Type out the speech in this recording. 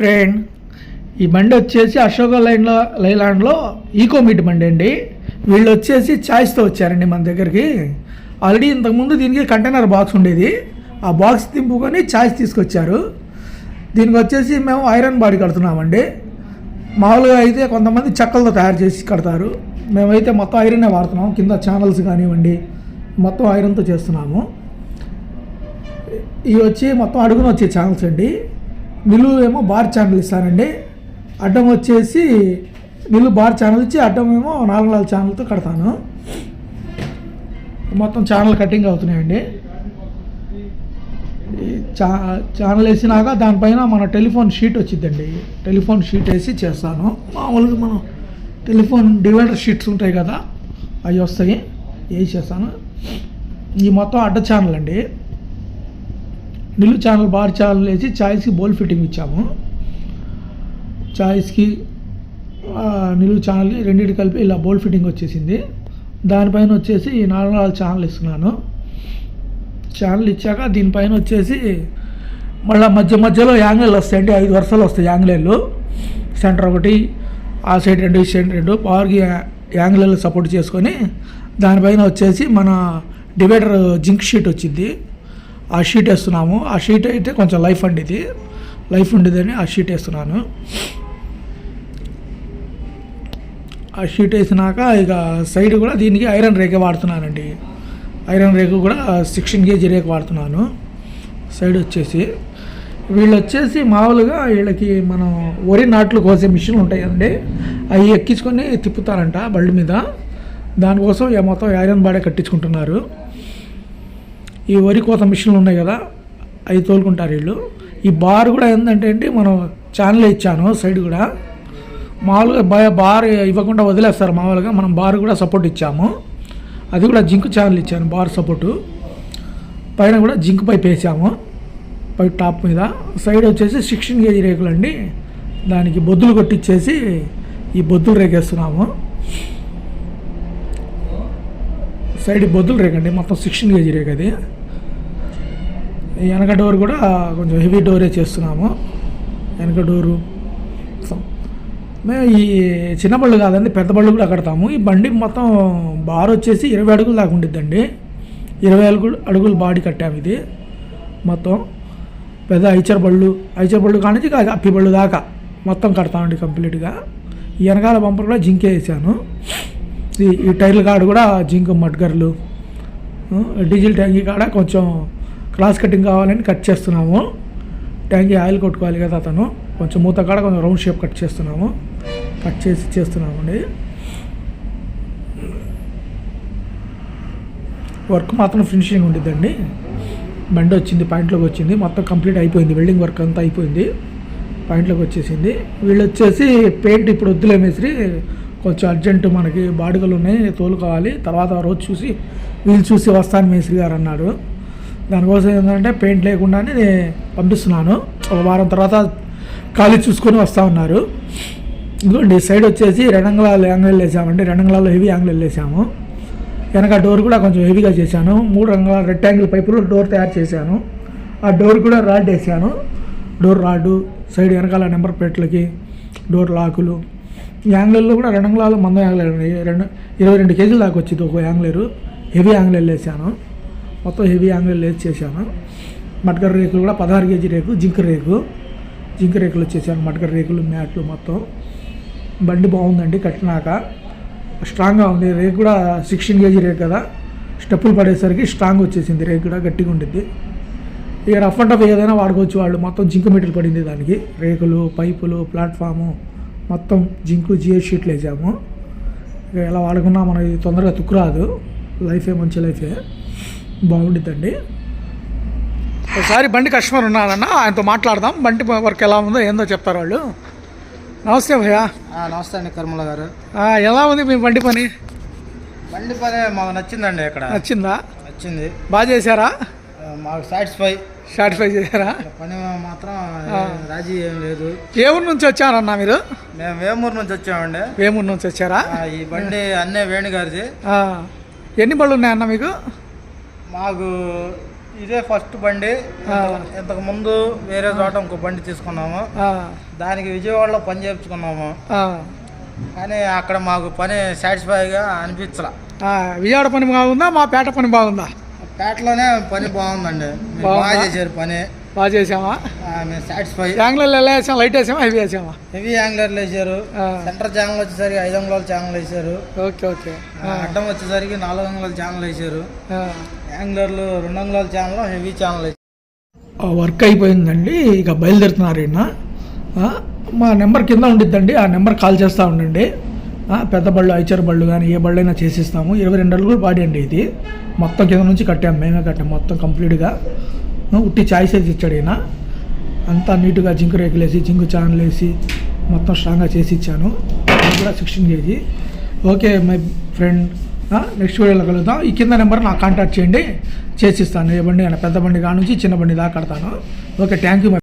Friend, ఈ బండి వచ్చేసి అశోక లైలాండ్లో ఈకో మీట్ బండి అండి. వీళ్ళు వచ్చేసి ఛాయిస్తో వచ్చారండి మన దగ్గరికి. ఆల్రెడీ ఇంతకుముందు దీనికి కంటైనర్ బాక్స్ ఉండేది, ఆ బాక్స్ తింపుకొని ఛాయిస్ తీసుకొచ్చారు. దీనికి వచ్చేసి మేము ఐరన్ బాడీ కడుతున్నామండి. మామూలుగా అయితే కొంతమంది చెక్కలతో తయారు చేసి కడతారు, మేమైతే మొత్తం ఐరనే వాడుతున్నాం. కింద ఛానల్స్ కానివ్వండి మొత్తం ఐరన్తో చేస్తున్నాము. ఇవి వచ్చి మొత్తం అడుగున వచ్చే ఛానల్స్ అండి. నిలువు ఏమో బార్ ఛానల్ ఇస్తానండి, అడ్డం వచ్చేసి నిలువు బార్ ఛానల్ ఇచ్చి అడ్డం ఏమో 4 ఛానల్తో కడతాను. మొత్తం ఛానల్ కటింగ్ అవుతున్నాయండి. ఛానల్ వేసినాక దానిపైన మన టెలిఫోన్ షీట్ వచ్చిందండి, టెలిఫోన్ షీట్ వేసి చేస్తాను. మామూలుగా మనం టెలిఫోన్ డివైడర్ షీట్స్ ఉంటాయి కదా, అవి వస్తాయి, వేసేస్తాను. ఈ మొత్తం అడ్డ ఛానల్ అండి. నిలువు ఛానల్ బార్ ఛానల్ వేసి ఛాయిస్కి బోల్ ఫిట్టింగ్ ఇచ్చాము. ఛాయిస్కి నిలువు ఛానల్కి రెండింటి కలిపి ఇలా బోల్ ఫిట్టింగ్ వచ్చేసింది. దానిపైన వచ్చేసి 4 ఛానల్ ఇస్తున్నాను. ఛానల్ ఇచ్చాక దీనిపైన వచ్చేసి మళ్ళీ మధ్యలో యాంగిల్ వస్తాయండి. 5 వరుసలు వస్తాయి యాంగిల్. సెంటర్ ఒకటి, ఆ సైడ్ 2, ఈ సైడ్ 2 బార్కి యాంగిల్ సపోర్ట్ చేసుకొని దానిపైన వచ్చేసి మన డివైడర్ జింక్ షీట్ వచ్చింది, ఆ షీట్ వేస్తున్నాము. ఆ షీట్ అయితే కొంచెం లైఫ్ అండి, ఇది లైఫ్ ఉండేదని ఆ షీట్ వేస్తున్నాను. ఆ షీట్ వేసినాక ఇక సైడ్ కూడా దీనికి ఐరన్ రేఖ వాడుతున్నానండి. ఐరన్ రేకు కూడా 16 kg రేకు వాడుతున్నాను. సైడ్ వచ్చేసి వీళ్ళు వచ్చేసి మామూలుగా వీళ్ళకి మనం వరి నాట్లు కోసే మిషన్లు ఉంటాయి కదండి, అవి ఎక్కించుకొని తిప్పుతారంట బళ్ళు మీద. దానికోసం మొత్తం ఐరన్ బాడే కట్టించుకుంటున్నారు. ఈ వరి కోత మిషన్లు ఉన్నాయి కదా, అవి తోలుకుంటారు వీళ్ళు. ఈ బార్ కూడా ఏంటంటే అండి, మనం ఛానల్ ఇచ్చాను సైడ్ కూడా. మామూలుగా బార్ ఇవ్వకుండా వదిలేస్తారు, మామూలుగా మనం బార్ కూడా సపోర్ట్ ఇచ్చాము. అది కూడా జింక్ ఛానల్ ఇచ్చాను, బార్ సపోర్టు. పైన కూడా జింక్ పైప్ వేసాము, పై టాప్ మీద. సైడ్ వచ్చేసి 16 kg రేకులు అండి, దానికి బొద్దులు కొట్టించేసి ఈ బొద్దులు రేకేస్తున్నాము. సైడ్ బొద్దులు రేకండి, మొత్తం 16 kg రేక్ అది. వెనక డోర్ కూడా కొంచెం హెవీ డోరే చేస్తున్నాము. వెనక డోరు మేము ఈ చిన్న బళ్ళు కాదండి, పెద్ద బళ్ళు కూడా కడతాము. ఈ బండి మొత్తం బార్ వచ్చేసి 20 అడుగులు దాకా ఉండిద్దండి. 20 అడుగులు బాడీ కట్టాము. ఇది మొత్తం పెద్ద ఐచర్ బళ్ళు కానీ అప్పి బళ్ళు దాకా మొత్తం కడతామండి కంప్లీట్గా. ఈ వెనకాల బంపర్ కూడా జింకే వేసాను. ఈ టైర్ల కాడ కూడా జింక్ మడ్గర్లు. డీజిల్ ట్యాంకీ కాడ కొంచెం క్రాస్ కటింగ్ కావాలని కట్ చేస్తున్నాము. ట్యాంకీ ఆయిల్ కొట్టుకోవాలి కదా, అతను కొంచెం మూత కాడ కొంచెం రౌండ్ షేప్ కట్ చేస్తున్నాము. కట్ చేసి చేస్తున్నామండి. వర్క్ మాత్రం ఫినిషింగ్ ఉండిద్దండి. బండి వచ్చింది, పాయింట్లోకి వచ్చింది, మొత్తం కంప్లీట్ అయిపోయింది. వెల్డింగ్ వర్క్ అంతా అయిపోయింది, పాయింట్లోకి వచ్చేసింది. వీళ్ళు వచ్చేసి పెయింట్ ఇప్పుడు వద్దులే మేస్త్రి, కొంచెం అర్జెంటు మనకి బాడుగలు ఉన్నాయి, తోలుకోవాలి, తర్వాత రోజు చూసి వీళ్ళు చూసి వస్తాను మేస్త్రి గారు అన్నాడు. దానికోసం ఏంటంటే పెయింట్ లేకుండానే పంపిస్తున్నాను. ఒక వారం తర్వాత ఖాళీ చూసుకొని వస్తూ ఉన్నారు. ఇదిగోండి సైడ్ వచ్చేసి 2 అంగుళాలు యాంగిల్ వేసామండి, 2 అంగుళాలు హెవీ యాంగిల్ వేసాము. వెనక డోర్ కూడా కొంచెం హెవీగా చేశాను. 3 అంగుళాల రెక్టాంగిల్ పైపులు డోర్ తయారు చేశాను. ఆ డోర్ కూడా రాడ్ వేసాను, డోర్ రాడ్డు. సైడ్ వెనకాల నెంబర్ ప్లేట్లకి డోర్ లాకులు. యాంగిల్లో కూడా 2 అంగుళాలు మంద యాంగిల్ 22 kg దాకా వచ్చింది ఒక యాంగిలేరు. హెవీ యాంగిల్ వేసాను, మొత్తం హెవీ యాంగిల్ వేసి చేశాను. మడ్గర్ రేకులు కూడా 16 kg రేకు, జింక్ రేకులు వచ్చేసాను. మడ్గర్ రేకులు, మ్యాట్లు మొత్తం. బండి బాగుందండి, కట్టినాక స్ట్రాంగ్గా ఉంది. రేకు కూడా 16 kg రేకు కదా, స్టెప్పులు పడేసరికి స్ట్రాంగ్ వచ్చేసింది. రేకు కూడా గట్టిగా ఉండిద్ది. ఇక రఫ్ అండ్ టఫ్ ఏదైనా వాడుకోవచ్చు వాళ్ళు. మొత్తం జింక్ మెటీరియల్ పడింది దానికి, రేకులు, పైపులు, ప్లాట్ఫాము మొత్తం జింకు జిఎస్ షీట్లు వేసాము. ఇక ఎలా వాడుకున్నా మనకి తొందరగా తుక్కురాదు. లైఫే మంచి లైఫే, బాగుండిద్దండి. ఒకసారి బండి కస్టమర్ ఉన్నారన్న, ఆయనతో మాట్లాడదాం. బండి వర్క్ ఎలా ఉందో ఏందో చెప్తారు వాళ్ళు. నమస్తే భయ్యా. నమస్తే అండి కర్మల గారు. ఎలా ఉంది మీ బండి పని? బండి పని మాకు నచ్చిందండి. ఇక్కడ నచ్చింది, బాగా చేశారా? మాకు సాటిస్ఫై చేశారా? పని మాత్రం రాజీ ఏం లేదు. ఏ ఊరు నుంచి వచ్చారన్నా మీరు? మేము వేమూరు నుంచి వచ్చామండి. వేమూరు నుంచి వచ్చారా? ఈ బండి అన్నే వేణుగారిది. ఎన్ని బళ్ళు ఉన్నాయన్న మీకు? మాకు ఇదే ఫస్ట్ బండి. ఇంతకు ముందు వేరే చోట ఇంకో బండి తీసుకున్నాము. దానికి విజయవాడలో పని చేయించుకున్నాము. కానీ అక్కడ మాకు పని సాటిస్ఫైగా అనిపించలా. విజయవాడ పని బాగుందా, మా పేట పని బాగుందా? పేటలోనే పని బాగుందండి. బాగా చేశారు పని. బాగా చేసామా? మేము సాటిస్ఫై. యాంగ్లర్లు ఎలా వేసాం? లైట్ వేసామా, హెవీ వేసామా? హెవీ యాంగ్లర్లు వేసారు. సెంటర్ ఛానల్ వచ్చేసరికి 5 అంగుళాల ఛానల్ వేసారు. Okay okay. అడ్డం వచ్చేసరికి 4 అంగుళాల ఛానల్ వేసారు. యాంగ్లర్లు 2 అంగుళాల ఛానల్, హెవీ ఛానల్ వేసారు. వర్క్ అయిపోయిందండి. ఇక బయలుదేరుతున్నారు ఈయన. మా నెంబర్ కింద ఉండిద్దండి, ఆ నెంబర్ కాల్ చేస్తూ ఉండండి. పెద్ద బళ్ళు, ఐచర్ బళ్ళు కానీ ఏ బళ్ళు అయినా చేసిస్తాము. 22 అడుగులు బాడీ అండి ఇది. మొత్తం కింద నుంచి కట్టాము, మేమే కట్టాము మొత్తం కంప్లీట్గా. ఉట్టి చాయిస్ వేసి ఇచ్చాడు ఈయన. అంతా నీట్గా జింకు రేకులు వేసి, జింకు ఛానల్ వేసి మొత్తం స్ట్రాంగ్గా చేసి ఇచ్చాను. అది కూడా 16 kg. Okay my friend, next వీడియోలో కలుద్దాం. ఈ కింద నెంబర్ నాకు కాంటాక్ట్ చేయండి, చేసిస్తాను. ఏ బండి అయినా పెద్ద బండి కాడ నుంచి చిన్న బండి దాకా కడతాను. Okay, thank you.